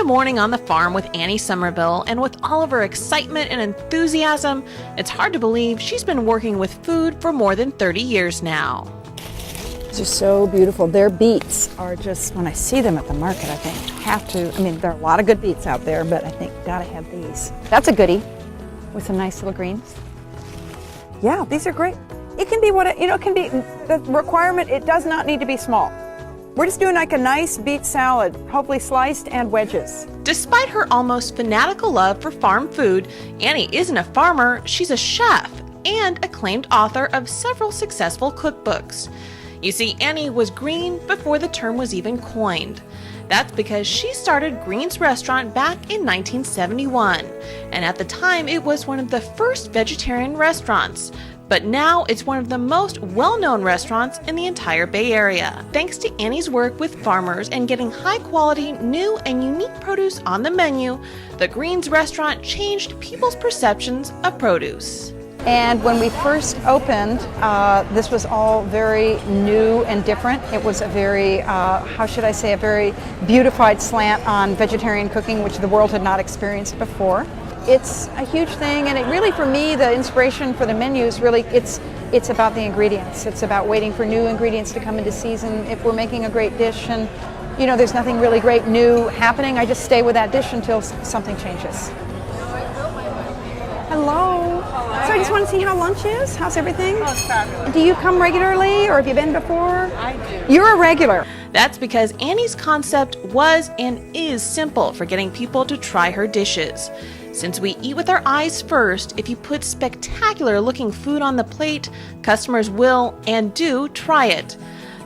morning on the farm with Annie Somerville, and with all of her excitement and enthusiasm, it's hard to believe she's been working with food for more than 30 years now. These are so beautiful. Their beets are just, when I see them at the market, I think there are a lot of good beets out there, but I think gotta have these. That's a goodie with some nice little greens. Yeah, these are great. It can be it can be, the requirement, it does not need to be small. We're just doing like a nice beet salad, hopefully sliced and wedges. Despite her almost fanatical love for farm food, Annie isn't a farmer, she's a chef and acclaimed author of several successful cookbooks. You see, Annie was green before the term was even coined. That's because she started Green's Restaurant back in 1971, and at the time it was one of the first vegetarian restaurants. But now it's one of the most well-known restaurants in the entire Bay Area. Thanks to Annie's work with farmers and getting high-quality, new and unique produce on the menu, the Green's Restaurant changed people's perceptions of produce. And when we first opened, this was all very new and different. It was a very, a very beautified slant on vegetarian cooking, which the world had not experienced before. It's a huge thing, and it really, for me, the inspiration for the menu is really, it's about the ingredients. It's about waiting for new ingredients to come into season. If we're making a great dish and, there's nothing really great new happening, I just stay with that dish until something changes. Hello. So I just want to see how lunch is. How's everything? Oh, it's fabulous. Do you come regularly, or have you been before? I do. You're a regular. That's because Annie's concept was and is simple for getting people to try her dishes. Since we eat with our eyes first, if you put spectacular looking food on the plate, customers will and do try it.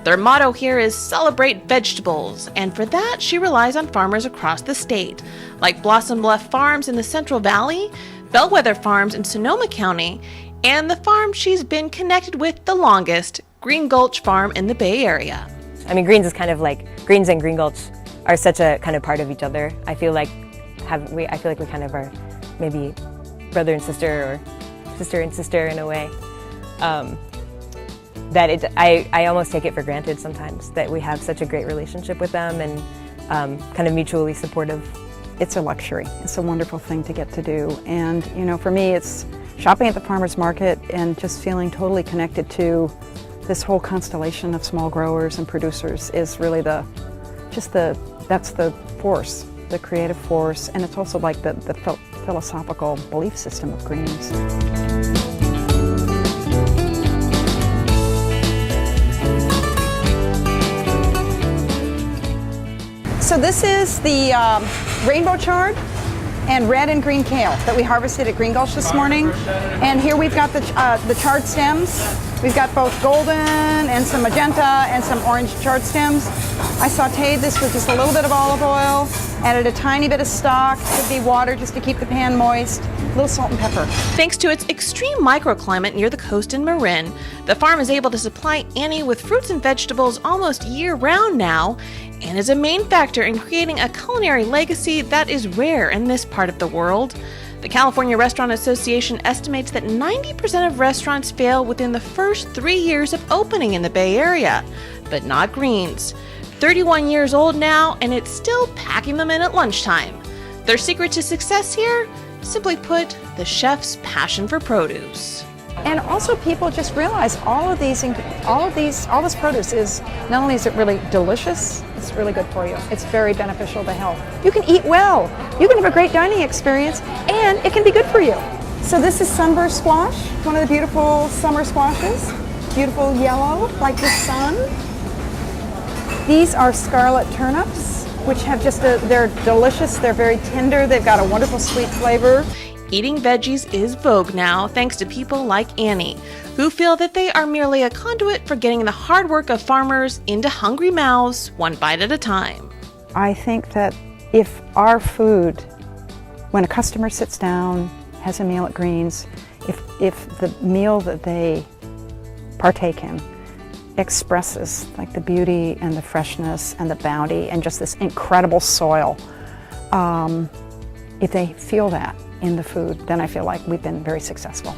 Their motto here is celebrate vegetables, and for that she relies on farmers across the state, like Blossom Bluff Farms in the Central Valley, Bellwether Farms in Sonoma County, and the farm she's been connected with the longest, Green Gulch Farm in the Bay Area. I mean, Greens is kind of like, Greens and Green Gulch are such a kind of part of each other. I feel like we kind of are maybe brother and sister, or sister and sister in a way. I almost take it for granted sometimes that we have such a great relationship with them and kind of mutually supportive. It's a luxury. It's a wonderful thing to get to do. And, for me, it's shopping at the farmer's market and just feeling totally connected to this whole constellation of small growers and producers is really that's the force, the creative force, and it's also like the philosophical belief system of Greens. So this is the rainbow chard and red and green kale that we harvested at Green Gulch this morning. And here we've got the chard stems. We've got both golden and some magenta and some orange chard stems. I sauteed this with just a little bit of olive oil, added a tiny bit of stock, could be water just to keep the pan moist, a little salt and pepper. Thanks to its extreme microclimate near the coast in Marin, the farm is able to supply Annie with fruits and vegetables almost year-round now, and is a main factor in creating a culinary legacy that is rare in this part of the world. The California Restaurant Association estimates that 90% of restaurants fail within the first 3 years of opening in the Bay Area, but not Greens. 31 years old now, and it's still packing them in at lunchtime. Their secret to success here? Simply put, the chef's passion for produce. And also people just realize all this produce is, not only is it really delicious, it's really good for you. It's very beneficial to health. You can eat well, you can have a great dining experience, and it can be good for you. So this is sunburst squash, one of the beautiful summer squashes. Beautiful yellow, like the sun. These are scarlet turnips, which have they're delicious, they're very tender, they've got a wonderful sweet flavor. Eating veggies is vogue now thanks to people like Annie, who feel that they are merely a conduit for getting the hard work of farmers into hungry mouths one bite at a time. I think that if our food, when a customer sits down, has a meal at Greens, if the meal that they partake in expresses like the beauty and the freshness and the bounty and just this incredible soil, if they feel that in the food, then I feel like we've been very successful.